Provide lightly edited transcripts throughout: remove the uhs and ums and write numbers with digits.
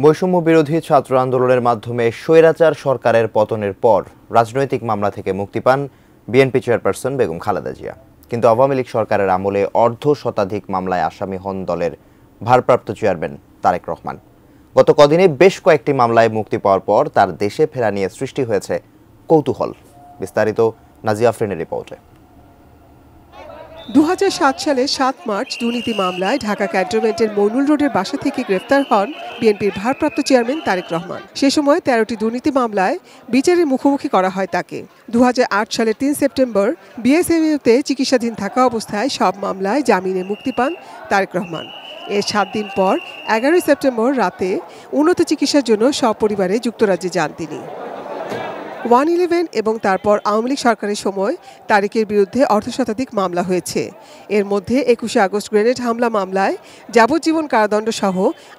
বৈষম্য বিরোধী ছাত্র আন্দোলনের মাধ্যমে স্বৈরাচার সরকারের পতনের পর রাজনৈতিক মামলা থেকে মুক্তি পান বিএনপি চেয়ারপারসন বেগম খালেদা জিয়া। কিন্তু আওয়ামী লীগ সরকারের আমলে অর্ধশতাধিক মামলায় আসামি হন দলের ভারপ্রাপ্ত চেয়ারম্যান তারেক রহমান। গত কদিনে বেশ কয়েকটি মামলায় মুক্তি পাওয়ার পর তার দেশে ফেরা নিয়ে সৃষ্টি হয়েছে কৌতূহল। বিস্তারিত নাজিয়া আফরিনের রিপোর্টে। 2007 সালের 7 মার্চ দুর্নীতি মামলায় ঢাকা ক্যান্টনমেন্টের মইনুল রোডের বাসা থেকে গ্রেফতার হন বিএনপির ভারপ্রাপ্ত চেয়ারম্যান তারেক রহমান। সে সময় 13টি দুর্নীতি মামলায় বিচারের মুখোমুখি করা হয় তাকে। 2008 সালের 3 সেপ্টেম্বর বিএসএমইউতে চিকিৎসাধীন থাকা অবস্থায় সব মামলায় জামিনে মুক্তি পান তারেক রহমান। এর 7 দিন পর 11 সেপ্টেম্বর রাতে উন্নত চিকিৎসার জন্য সপরিবারে যুক্তরাজ্যে যান তিনি। 111 এবং তারপর আওয়ামী লীগ সরকারের সময় তারেকের বিরুদ্ধে অর্ধশতাধিক মামলা হয়েছে। এর মধ্যে 21 আগস্ট গ্রেনেড হামলা মামলায় যাবজ্জীবন কারাদণ্ড সহ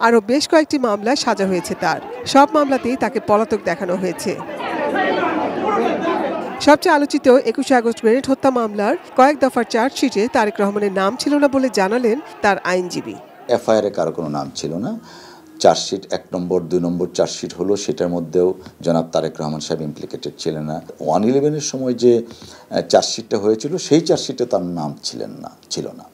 আরও বেশ কয়েকটি মামলায় সাজা হয়েছে তার। সব মামলাতেই তাকে পলাতক দেখানো হয়েছে। সবচেয়ে আলোচিত 21 আগস্ট গ্রেনেড হত্যা মামলার কয়েক দফার চার্জশিটে তারেক রহমানের নাম ছিল না বলে জানালেন তার আইনজীবী। এফআইআরে কারো কোনো নাম ছিল না। চার্জশিট 1 নম্বর 2 নম্বর চার্জশিট হলো, সেটার মধ্যেও জনাব তারেক রহমান সাহেব ইমপ্লিকেটেড ছিলেন না। 111-এর সময় যে চার্জশিটটা হয়েছিল সেই চার্জশিটে তার নাম ছিল না।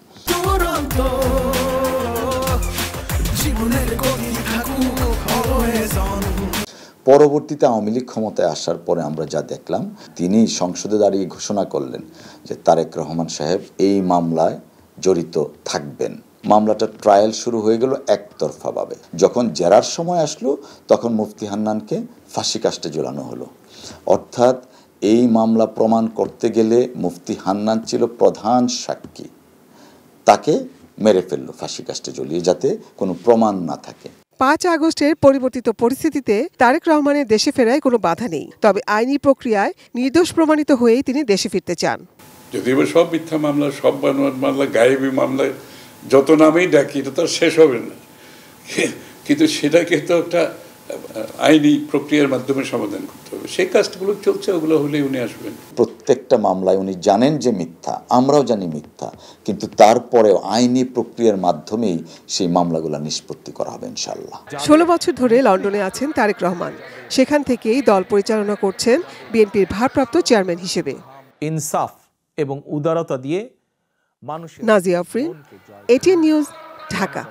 পরবর্তীতে আওয়ামী লীগ ক্ষমতায় আসার পরে আমরা যা দেখলাম, তিনি সংসদে দাঁড়িয়ে ঘোষণা করলেন যে তারেক রহমান সাহেব এই মামলায় জড়িত থাকবেন। মামলাটা ট্রায়াল শুরু হয়ে গেল একতরফাভাবে। যখন জেরার সময় আসলো তখন মুফতি হান্নানকে ফাঁসি কাস্টে ঝোলানো হলো। অর্থাৎ এই মামলা প্রমাণ করতে গেলে মুফতি হান্নান ছিল প্রধান সাক্ষী, তাকে মেরে ফেললো ফাঁসি কাস্টে ঝুলিয়ে, যাতে কোনো প্রমাণ না থাকে। 5 আগস্টের পরিবর্তিত পরিস্থিতিতে তারেক রহমানের দেশে ফেরায় কোনো বাধা নেই, তবে আইনি প্রক্রিয়ায় নির্দোষ প্রমাণিত হয়েই তিনি দেশে ফিরতে চান। যদিও সব মিথ্যা মামলা, সব বানোয়াট মামলা, গায়েবী মামলায় যত নামেই ডাকি এটা তো শেষ হবে না, কিন্তু সেটাকে তো একটা আইনি প্রক্রিয়ার মাধ্যমে সমাধান করতে হবে। সেই কাজগুলো চলছে, ওগুলো হলেই উনি আসবেন। প্রত্যেকটা মামলায় উনি জানেন যে মিথ্যা, আমরাও জানি মিথ্যা, কিন্তু তারপরেও আইনি প্রক্রিয়ার মাধ্যমেই সেই মামলাগুলো নিষ্পত্তি করা হবে ইনশাআল্লাহ। 16 বছর ধরে লন্ডনে আছেন তারেক রহমান। সেখান থেকেই দল পরিচালনা করছেন বিএনপির ভারপ্রাপ্ত চেয়ারম্যান হিসেবে। ইনসাফ এবং উদারতা দিয়ে মানুষ। Nazia Afrin, ATN news, Dhaka.